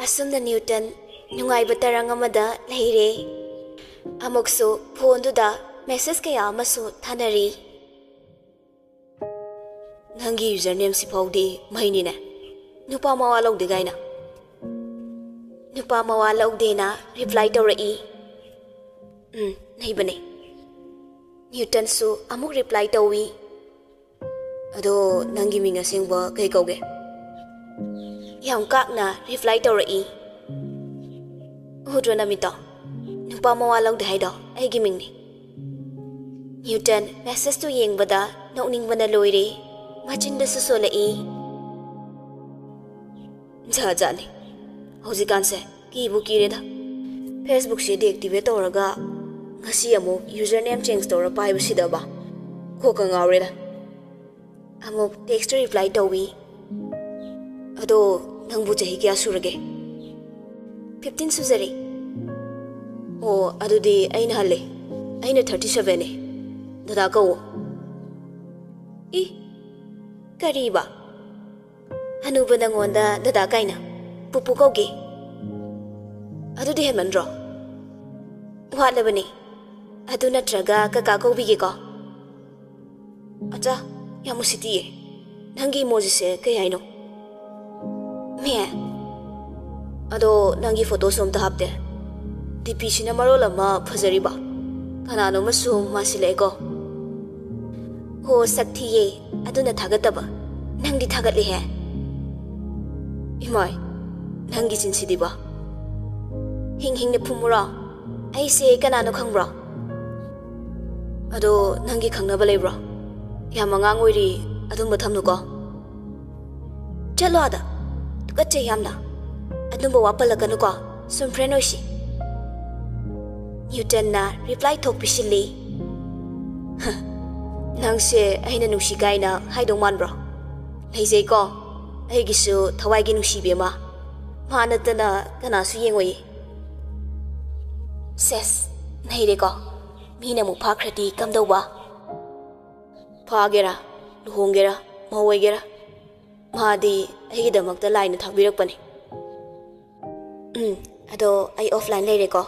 Asumda Newton nungaiba tarang amada leire. Amuksu phone-duda message kaya amasu thanari. Nangi username sipaudi mahinine. Nupa mawa lawde gaina. Nupa mawa lawde na reply tawrai. Nahi bane. Newton su amuk reply tawi. Ado nangi minga singba kay kauge. Yang kak na reply tawrai. Hudro na mito. Nupa mawa lawde haido ay giming ni. Newton message tu yeng bada na uning bana loire. Machinda susolai. Jajani. Haujikanse kibu kireda. Facebook si deactivate tawraga ngasi amuk username change tawra paibu sidaba. Koka ngawreda. Amuk text reply tawi. Ado nangbu chahi kya surage? 15 suzari. Oh, adudi aina halle. Aina 37 ne. Dada kawo. Kariba. Hanuba nangonda dada kaina. Pupu kauge. Adudi hemandro. Watlabani. Adu natraga kaka kaubige ko. Acha, yamusitiye. Nangi emoji se kayaino. Me. Ado nangi photo somta hapte. DP sina marolama phajariba. Kanano masum masilego. Ho saktiye aduna thagataba. Nangdi thagatli he. Imai. Nangi sinsidiba. Hing ne phumura. Ai se kanano khangbra. Ado nangi khangnaba lebra. Yamangang oiri adum bathamnu ko. Chalo ada. Tukache yamna. Adumba wapalakanu ko. Sum friend oishi. Newton na reply thok pisili. Nangse aina nusi kaina haidong manbro. Leizei ko. Aigisu thawaigi nusi bema. Manatana kanasu yengoi. Ses, nahi ko. Mina mu phakrati kamdauba. Phagera, luhongera, mawoigera. Madi aigidamakta line thakbirakpani. Ado ai offline leire ko.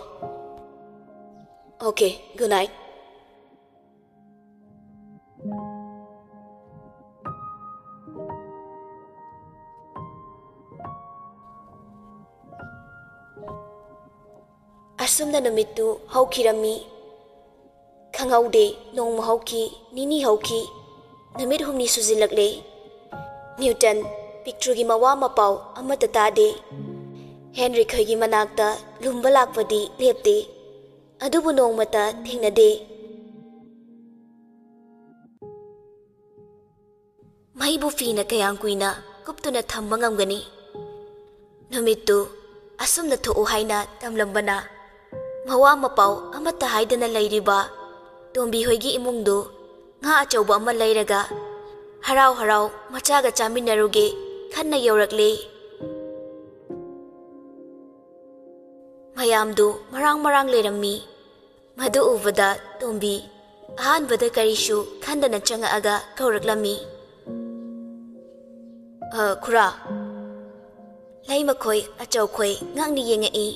Okay, good night. Asumna numitu haukirami. Khangaude nongma hauki, nini hauki. Namit humni suzilakle. Newton picture gi mawa mapau amata tade. Henry khoigi manakta lumba lakpadi lepte. Adubu nongmata thengnade. Maibu fina kayang kuina kuptuna thamba ngamgani. Numitu asumna tho'u haina tamlambana. Mawa mapau amata haidana lairiba. Tombi hoigi imungdu nga achauba ama lairaga. Harau harau machaga chaminaruge khanna yaurakle. Mayamdu marang lerammi. Madu uvada tombi ahanbada karishu khandana changaaga kauraklami. Kura. Lai makhoi achau khoi ngangni yengai.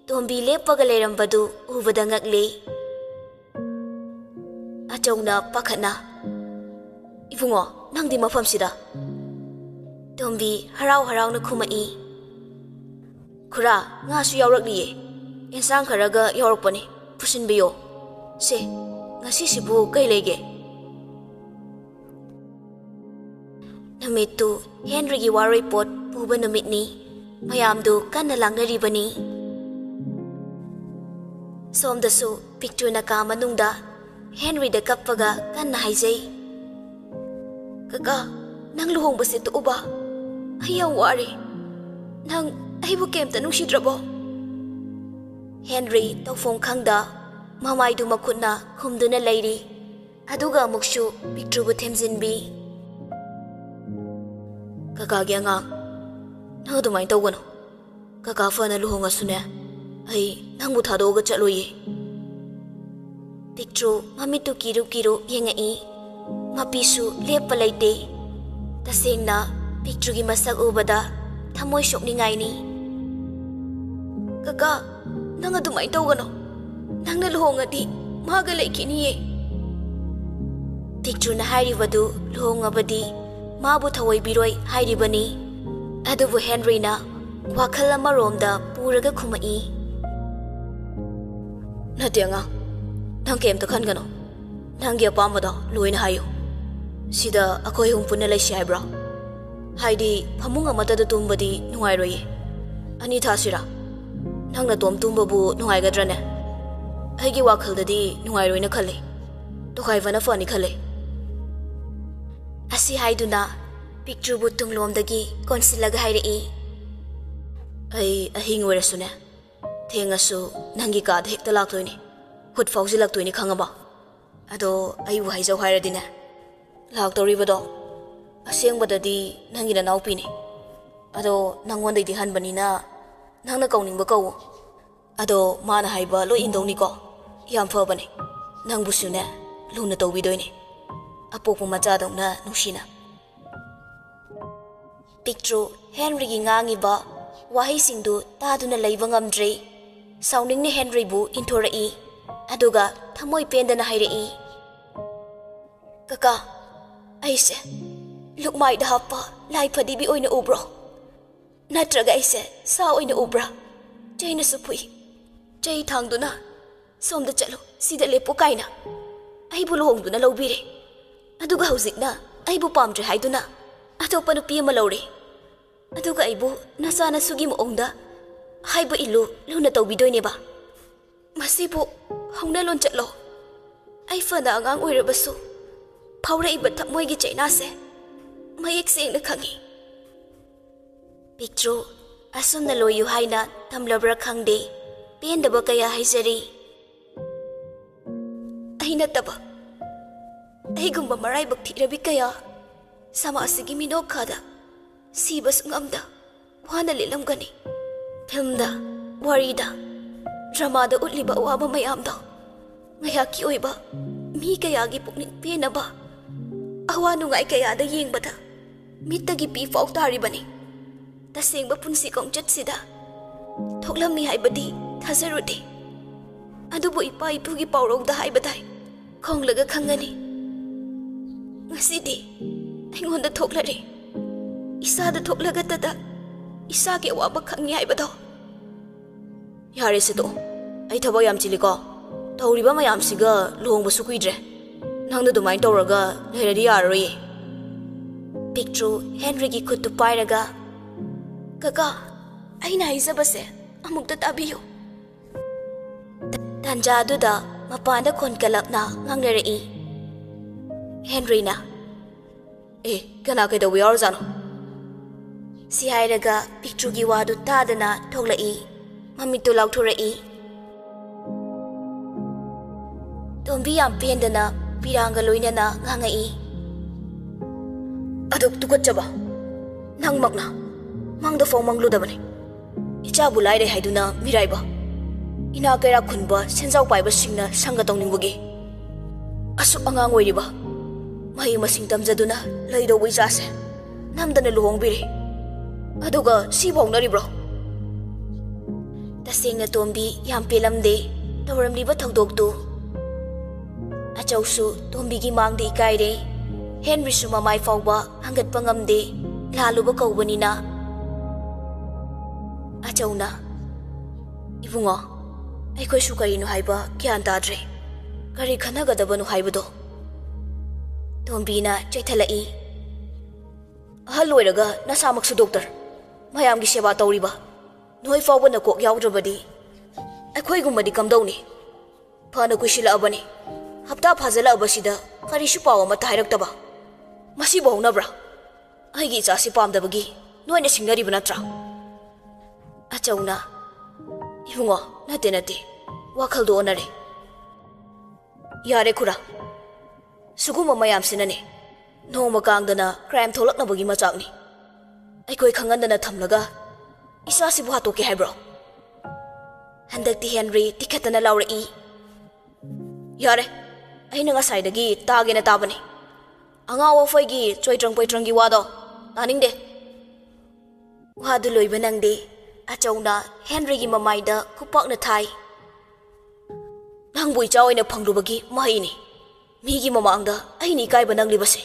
Tombi lepaga lerambadu uvada ngakle. Achongna pakhana. Ibungo nangdi mafam sida. Tombi harau na khumai. Kura nga su yaurakliye. Insang kharaga yaurakpani. Pusin biyo. Se ngasi sibu kay lege. Namitu Henry gi waray pot puba namit ni. Mayamdu kanna lang naribani. Somdasu picture na ka manungda. Henry da kapaga kanna haizay. Kaka, nang luhong ba si tuuba? Ayaw wari. Nang ahibu kem tanong sidrabo. Henry tawfong khangda. Mamay dumakot na humdo na layri. Aduga mukshu picture bu temzinbi. Kakagi angang. Nang dumay tawgano. Kakafa na luhong asune. Ay nang buthadoga chaloye. Picture mamitu kiru yengai. Mapisu lepalaite. Taseng na picture gi masak ubada thamoy shokningay ni. Kaka, nang adumay tawagano. Nang naluhongadi, magalay kiniye. Picture na haribadu, luhongabadi, mabutaway biroy haribani. Adubu Henry na, wakala maromda, puraga kumai. Natiya nga, nang kem takan gano. Nang gyapamada, luoy na hayo. Sida ako'y humpun na lay siya bro. Haydi, pamunga matada tumbadi, nungay roye. Ani tasira. Nang natom tumbabu, nungay gadrane. Haygi wakal dadi, nungay roy na kali. Tukay va na fani kali. Asi haydu na, picture butung lom dagi, konsilaga hayri. Ay ahing werasu na. Tengasu, nanggi kad hek talak toy ni. Hut fausilak toy ni kangaba. Ado, ay wahay zaw hayra din na. Lak tori ba do? Asiyang badadi, nanggi na naupi ni. Ado, nangwanday dihan ba ni na, nang nakauning ba kawo? Ado, mana hay ba lo indong ni ko? Yam fa ba ni? Nang busu na, lo na tawbi doy ni. Apo pong matadong na nusina. Picture, Henry gi ngangi ba, wahay singdu tado na laybang amdre. Sounding ni Henry bu intorai. Aduga, tamoy penda na hayrai. Kaka, ayse, lukmay dahap pa, lay pa dibi oy na ubro. Natraga ayse, sa oy na ubra. Jay na supui. Jay tang do na. Somda chalo, sida lepo kay na. Ay buluhong do na lawbiri. Aduga hauzik na, ay bu pamdre hay do na. Ato panupi malawri. Aduga ay bu, nasa nasugi mo ongda. Hay bu ilu, luna tawbidoy ni ba? Masibo, hong na lon chatlo. Ay fana ang uira baso. Paura iba takmoy gichay nase. Mayik sing na kangi. Picture, asum na loyo hay na tamlabra kang day. Piyenda ba kaya hay sari? Ay nataba. Ay gumba maray bagti rabi kaya. Sama asigi minog kada. Sibas ngamda. Wana lilam gani. Filmda, warida. Dramada utli ba uwaba mayamda. Ngayaki oy ba? Mi kayagi pukning pina ba? Awano ngay kaya da ying bata. Mitagi pi fauk tari ba ni? Tasing ba punsi kong chat sida? Thoklam ni hay ba di? Tazarudi. Ado bo ipa ipugi paurog da hay ba tay? Kong laga kangani. Ngasidi, ay ngonda thokla ri. Isa da thokla gatada. Isa ke waba kangi hay ba do? Yari sito, ay taba yam chili ko. Tauri ba mayam siga luhong ba sukuidre? Nang na dumain tauraga, nairadi yarari. Picture, Henry ki kutu pairaga. Kaka, ay naisa ba se? Amuk tatabiyo. Tanja duda, mapanda kon kalap na ngang narai. Henry na. Kana kay dawi arzano. Si hayraga, picture gi wadu tada na thoglai. Mamito law thurai. Tombi yam penda na piranga loina na ngangai. Adok tukat chaba. Nang magna. Mangda fong mangluda bani. Icha bulai re haiduna mirai ba. Ina kaya khunba senjaw pai ba singna sanga tongningbagi. Asu angang oiri ba. Mahi masing tamjaduna laido wi jase. Namdana luhong biri. Aduga sibong na ri bro. Tasing na tombi yam pilamde. Tawram liba tagdog tu. Achawsu tombi gi mangdi ikai re. Henry su mamay fawba hanggat pangamde. Lalo ba kaubani na. Achaw na. Ibunga. Ay ko'y su karino hayba kiyan tadre. Kari kanagadaba no hayba do. Tombi na chay talai. Haloy raga nasamak sa doktor. Mayam gi seba tawri ba. Noy fawba na kok yawdrabadi. Ay ko'y gumadi kamdaw ni. Paano ko'y sila abani. Hapta phazala abasida kari su pawa matahirag taba. Masibaw na bra. Ay gi sa si pamdabagi. Noy na singnari ba natra. Achaw na. Ibunga, nati. Wakal doon na rin. Yare kura. Suguma mayam sinane. Noong magkaangda na crime tholak na bagi machak ni. Ay ko'y kanganda na tamlaga. Isa si buhato ki hay bro. Handag ti Henry tikata na laura i. Yare. Ay nangasay dagi tagi na taba ni. Ang awa fay gi choy trang pay trang gi wado. Taning de. Wado loy ba nang de. Achona Henry mamaida kupakna thai. Nang bui chaw ina phangrubagi mahini. Migi mamangda aini kaiba nang libase.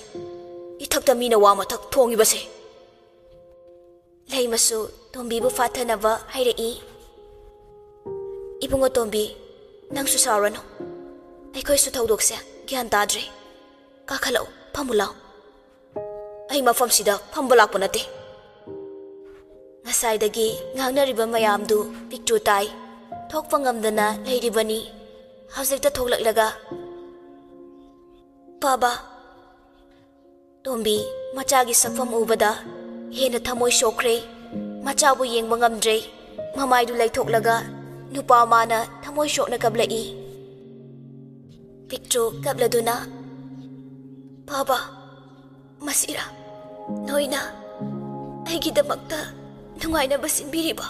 Ithakta mina wa mathak thongi base. Lei masu Tombi bu fathanaba hairei. Ibungo Tombi nang su sarano. Aikoi su thaudokse gyan tadre. Kakhalau phamulau. Ai mafam sida phambalak panate. Ngasaidagi ngangnariba mayamdu picture tai. Thokpa ngamdana leiribani. Hausikta thoklaklaga. Baba. Tombi machagi sakfam ubada hena thamoi shokre. Machabu yengba ngamdre. Mamaidu laithoklaga nupa mana thamoi shokna kablai. Picture kabladuna. Baba. Masira. Noina. Aigidamakta nungaina basinbiriba.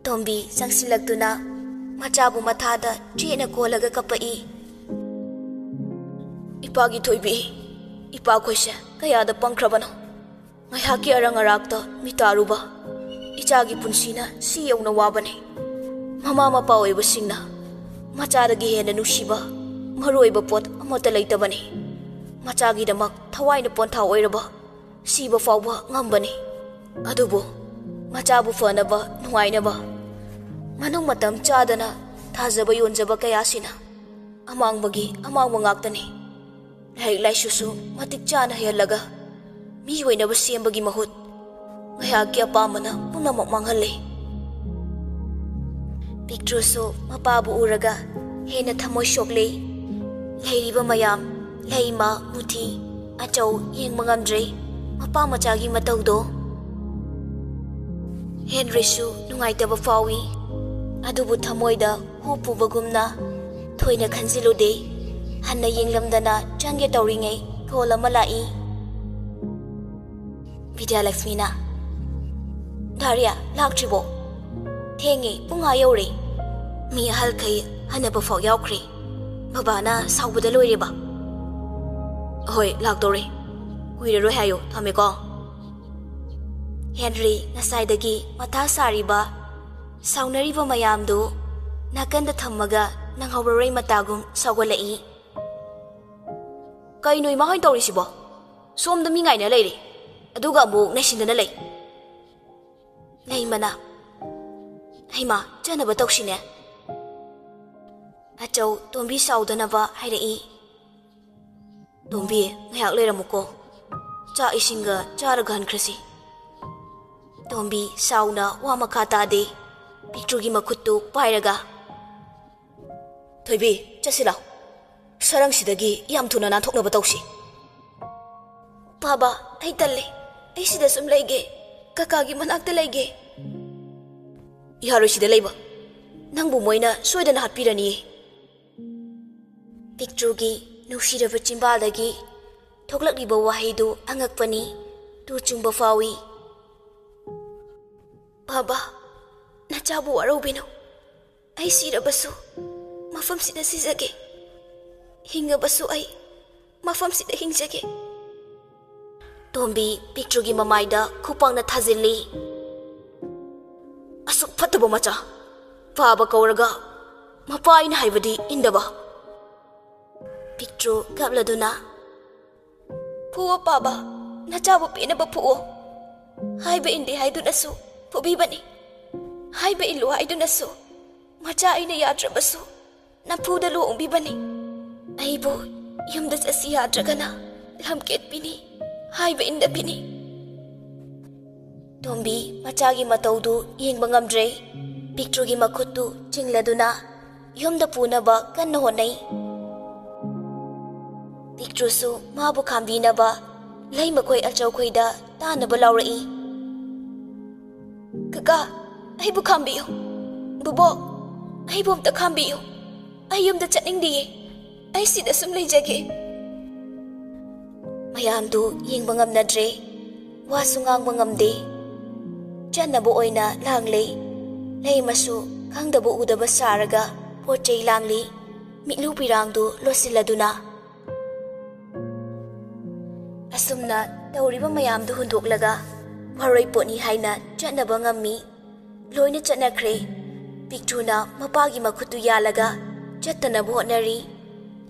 Tombi sangsilagtuna machabu mathada chena kolaga kapai. Ipagi thoibi. Ipa khoise kayada pangkrabano. Ngayhaki arang arakta mitaruba. Ichagi punsina si yauna wabane. Mama mapa oiba singna. Machadagi hena nushiba. Maroiba pot amata laitabane. Machagi damak thawaina pontha oiraba. Siba fawba ngambane. Adubo machabu fanaba nungainaba. Manung matam chadana thazaba yonjaba kayasina. Amangbagi amangba ngaktani. Laik laisusu matik chana hayalaga. Mi oinaba sembagi mahut. Ngayaki apamana punamak manghalle. Pictureso mapabu uraga hena thamoi shokle. Leiriba mayam leima muthi achau yengba ngamdre. Mapa machagi mataudo. Henrysu nungaitaba fawi. Adubu thamoida hupubagumna thoina khanjilude. Hanna yenglamdana changge tawringai kola malai. Divyalaxmi na. Daria laktribo. Thengi punga yauri. Mi ahal kai hanaba faw yaukri. Babana saubada loireba. Hoi lakdore. Kuiraroi hayo thameko. Henry ngasaidagi matha sariba saunariba mayamdu nakanda thammaga nanghawroi matagum sawgalai. Kainoi mahain tawrisibo. Somda mi ngaina leiri. Aduga amuk naisindana lei. Leimana. Haima chanaba tawsine. Achau Tombi saudanaba hairei. Tombi ngayak leiramuko. Cha isinga charaga hankrasi. Tombi sauna wa makata de. Picture makuttu pairaga. Thoibi chasila. Sarang sidagi yam thuna na thoknaba tawsi. Baba ai talle. Ai sida sum leige. Kakagi manakta leige. Iharoi sida leiba. Nangbu moina soidana hatpirani. Picture gi nushiraba chimbaldagi thoklakliba wahaidu angakpani tu chungba fawi. Baba, nachabu warobino. Ai sirabasu mafam sida sijage. Hingabasu ai mafam sida hingjage. Tombi picture gi mamaida khupangna thazili. Asuk fataba macha. Baba kauraga mapaina haibadi indaba. Picture gabladuna. Puo baba, nachabu pinaba puo. Haiba indi haidunasu pubibani. Haiba ilu haidunasu macha ina yadrabasu napuda luong bibani. Aibo yumdas asi yadragana lamket pini. Haiba inda pini. Tombi machagi mataudu yengba ngamdre. Picture gi makhutu chingladuna yumda punaba kanna honai. Picture su mabu khambinaba lei makoi achau khoida tanaba laurai. Kaka aibu khambiyo. Bubo aibu amta khambiyo. Ai yumda chatningdiye. Ai sida sum leijage. Mayamdu yengba ngamnadre. Wasu ngangba ngamde. Channabu oina langlei. Lei masu khangdabu udaba saraga pochei langli. Mitlu pirangdu losiladuna. Asumna tawriba mayamdu hundoklaga waroi poni haina chatnaba ngammi loina chatnakhre Pictuna mapagi makhutu yalaga chattana bhonari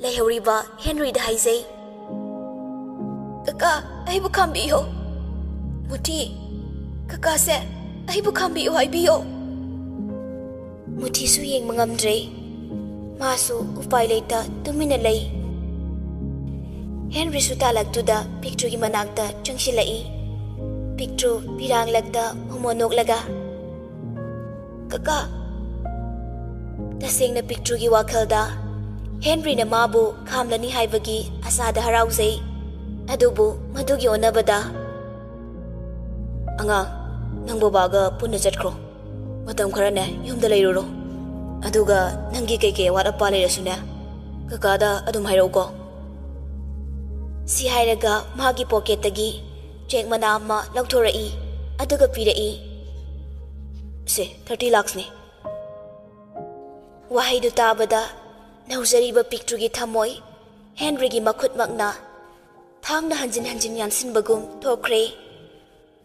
lehoriba Henry da haizei Kaka aibu khambiyo Muti Kaka se aibu khambiyo haibiyo Muti su yeng mangamdre masu upai leita tumina lei Henry su talaktuda picture gi manakta changsilai picture pirang lagta homonok laga Kaka tasengna picture gi wakhalda Henry na mabu khamlani haibagi asada harauzei adubu madugi onabada anga nangbo baga punna chatkro matam kharane yumda leiruro aduga nangi keke wara pale rasuna Kaka da adum hairauko si hairaga magi pocket tagi check mana ma lauthora aduga pirai se 30 lakhs ne wahai du tabada nauzariba picture gi thamoi Henry gi makhut makna thangna hanjin yansin bagum thokre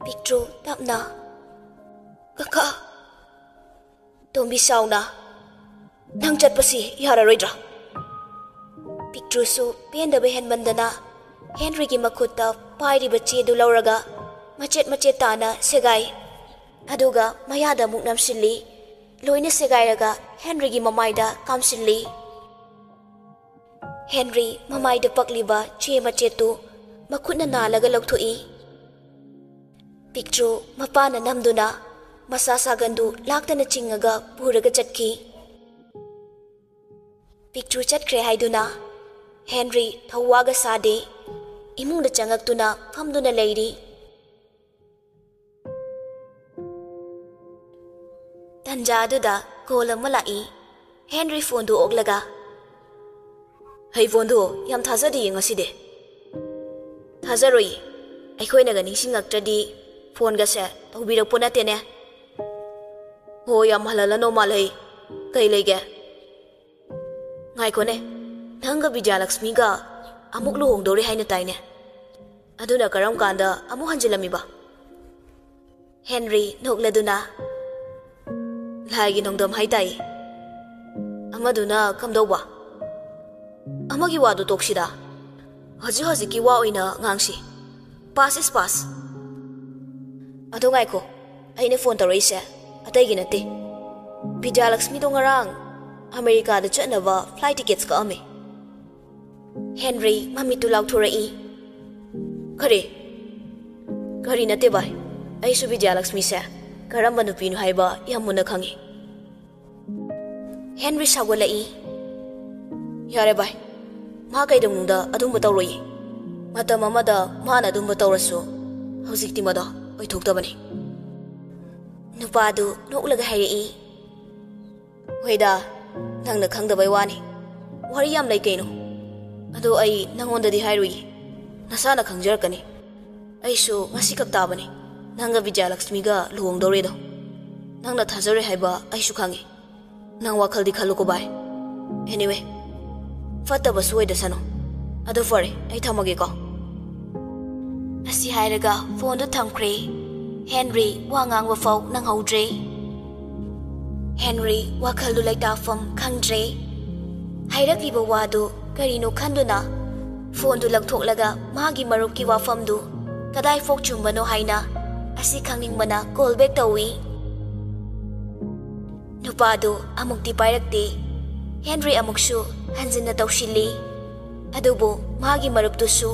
picture tapna Kaka tombi sauna nang chatpasi yararoidra picture su penda behen mandana Henry gi makhutta pairi bache du lauraga machet tana segai aduga mayada muknam silli loina segai raga Henry gi mamaida kamsilli Henry mamaida pakliba che machetu makhutna nalaga lokthoi picture mapana namduna masa sagandu laktana chingaga puraga chatki picture chatkre haiduna Henry thawaga sade imungda changaktuna famduna leiri tanjaduda kolam malai Henry phone du oglaga hey phone du yam thajadi ngaside thazaroi aikhoina ga ningsingaktradi phone ga se tawbirak pona tene ho yam halala no malai kai lege ngai kone nanga Divyalaxmi ga amuk lu hongdore haina taine aduna karam kanda amu hanjilami ba Henry nokladuna lagi nongdam haitai amaduna kamdoba amagi wadu toksida haji ki wa oina ngangsi pass is pass adu ngai ko aine phone tawreise atai gi nate Divyalaxmi do ngarang America da chatnaba flight tickets ka ame Henry mami tu lauthoi kari nate bai ai su Divyalaxmi se karamba nupinu haiba yamuna khangi Henry sagolai yare bai ma kaidamunda adumba tawroi matam amada mana adumba tawrasu hojikti mada oithoktabani nupadu noklaga hairi hoida nangna khangdabai wani wari yam lai kaino ado ai nangondadi hairui nasana khangjarakani aisu ngasi kak tabani nanga Divyalaxmi ga luhongdore do nangna thajare haiba aisu khangi nang wakhal di khaluko bai anyway fataba suida sano ado fare ai thamage ko asi hairaga phone do thamkre Henry wangang wa fau nang haudre Henry wakhal du lai tafam khangdre hairak liba wadu karino khanduna phone du langthoklaga magi marup ki wafam du kadai fok chumbano haina asi khangning mana call back tawi nupado amukti pairakte Henry amuksu hanjina tawshili adubo magi marup tusu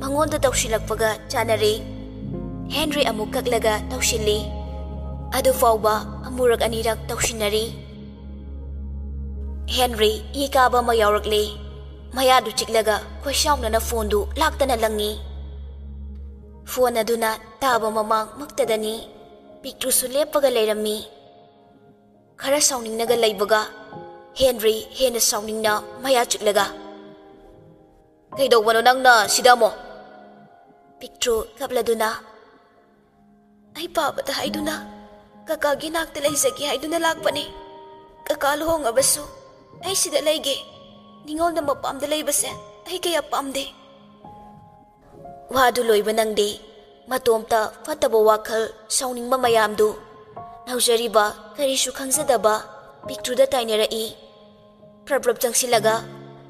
mangonda tawshilakpaga chanare Henry amuk kaklaga tawshili adu fawba amurak anirak tawshinari Henry ikaba ma yawrakle mayadu chiklaga khoishauna na phone du laktana langi phone aduna taba mamang maktadani picture su lepaga leirami khara sauning naga leibaga Henry hena sauning na maya chiklaga kaidawano nangna sidamo picture kapladuna ai baba da haiduna Kakagi nakta laizagi haiduna lakpani Kaka luhong abasu ai sida laige ningol na mapamda laibase ai kaya pamde wadu loiba nangde matomta fataba wakhal sauningba mayamdu naujariba karishu khangzadaba pictuda tainerai prab changsilaga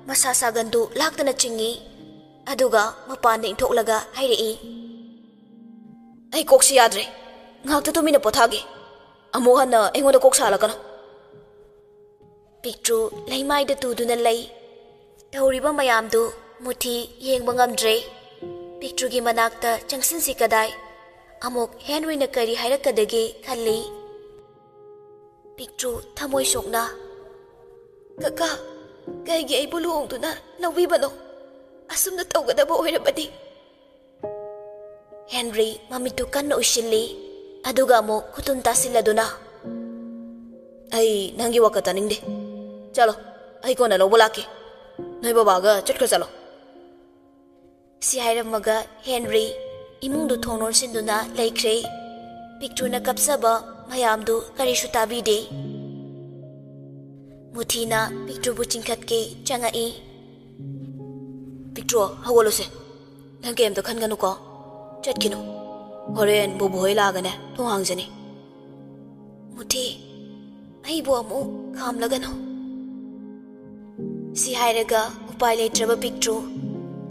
masa sagandu laktana chingi aduga mapanda inthoklaga hairei ai koksi yadre ngakta tumina pothage amu hana engoda koksa lagana pictu laimaida tuduna lay tauriba mayamdu muthi yengba ngamdre pictu gi manakta changsin si kadai amok Henry na kari hairakadage khalli pictu thamoi sokna kaka kaigi ai buluong tuna lawi bano asumna tawgadaba oirabadi Henry mamitu kanna ushilli aduga mo kutun tasiladuna ai nangi wakata ningde chalo ai kona lo bulake noi babaga chatkar chalo si hairamaga Henry imungdu thonor sinduna laikre picture na kapsaba mayamdu karishu tabide muthina picture bu chingkhatke changai picture hawolo se nang kem to khanganu ko chatkino horen bu bhoi lagane to hangjani muthi ai bo amu kham lagano si hairaga upai leitraba picture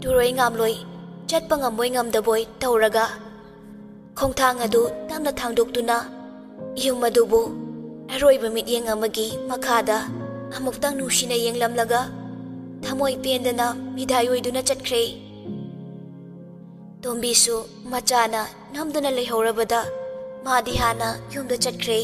turoi ngamloi chatpa ngamoi ngamdaboi tauraga khongthang adu tamna thangdoktuna yungmadubu aroiba mityeng amagi makhada amuktang nusina yenglamlaga thamoi pendana midai oiduna chatkre tombisu machana namduna leihorabada madi hana yumda chatkre